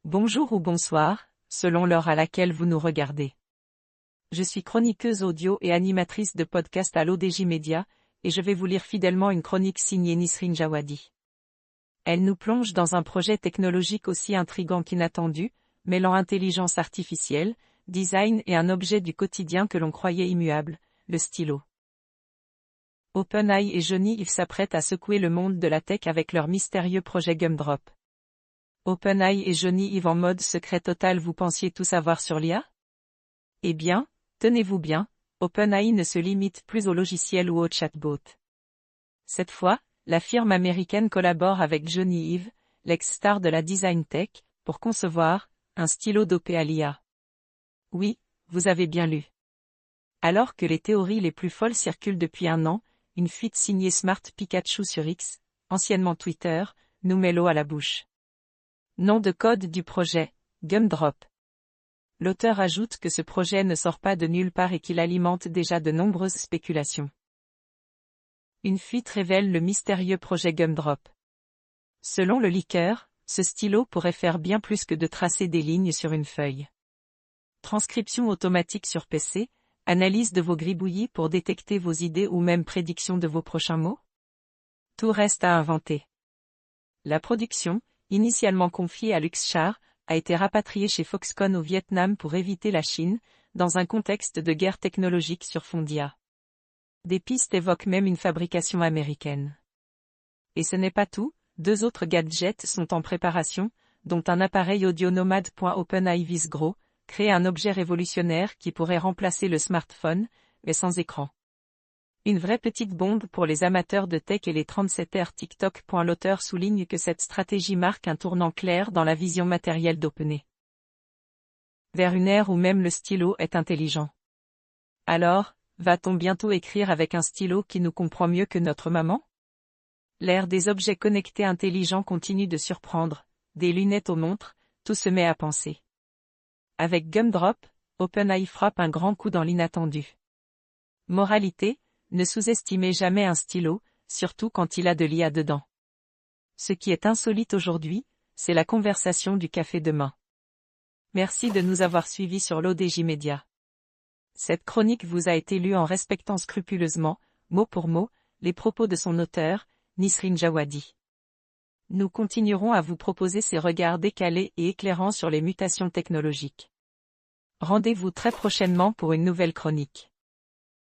Bonjour ou bonsoir, selon l'heure à laquelle vous nous regardez. Je suis chroniqueuse audio et animatrice de podcast à l'ODJ Media, et je vais vous lire fidèlement une chronique signée Nisrine Jawadi. Elle nous plonge dans un projet technologique aussi intrigant qu'inattendu, mêlant intelligence artificielle, design et un objet du quotidien que l'on croyait immuable, le stylo. OpenAI et Jony Ive s'apprêtent à secouer le monde de la tech avec leur mystérieux projet Gumdrop. OpenAI et Jony Ive en mode secret total. Vous pensiez tout savoir sur l'IA? Eh bien, tenez-vous bien, OpenAI ne se limite plus aux logiciels ou aux chatbots. Cette fois, la firme américaine collabore avec Jony Ive, l'ex-star de la design tech, pour concevoir un stylo dopé à l'IA. Oui, vous avez bien lu. Alors que les théories les plus folles circulent depuis un an, une fuite signée Smart Pikachu sur X, anciennement Twitter, nous met l'eau à la bouche. Nom de code du projet, Gumdrop. L'auteur ajoute que ce projet ne sort pas de nulle part et qu'il alimente déjà de nombreuses spéculations. Une fuite révèle le mystérieux projet Gumdrop. Selon le leaker, ce stylo pourrait faire bien plus que de tracer des lignes sur une feuille. Transcription automatique sur PC, analyse de vos gribouillis pour détecter vos idées ou même prédiction de vos prochains mots? Tout reste à inventer. La production, initialement confiée à Luxshare, a été rapatriée chez Foxconn au Vietnam pour éviter la Chine, dans un contexte de guerre technologique sur fond d'IA. Des pistes évoquent même une fabrication américaine. Et ce n'est pas tout, 2 autres gadgets sont en préparation, dont un appareil audio nomade. OpenAI vise gros, créer un objet révolutionnaire qui pourrait remplacer le smartphone, mais sans écran. Une vraie petite bombe pour les amateurs de tech et les 37ers TikTok. L'auteur souligne que cette stratégie marque un tournant clair dans la vision matérielle d'OpenAI. Vers une ère où même le stylo est intelligent. Alors, va-t-on bientôt écrire avec un stylo qui nous comprend mieux que notre maman? L'ère des objets connectés intelligents continue de surprendre, des lunettes aux montres, tout se met à penser. Avec Gumdrop, OpenAI frappe un grand coup dans l'inattendu. Moralité, ne sous-estimez jamais un stylo, surtout quand il a de l'IA dedans. Ce qui est insolite aujourd'hui, c'est la conversation du café demain. Merci de nous avoir suivis sur l'ODJ Media. Cette chronique vous a été lue en respectant scrupuleusement, mot pour mot, les propos de son auteur, Nisrine Jawadi. Nous continuerons à vous proposer ces regards décalés et éclairants sur les mutations technologiques. Rendez-vous très prochainement pour une nouvelle chronique.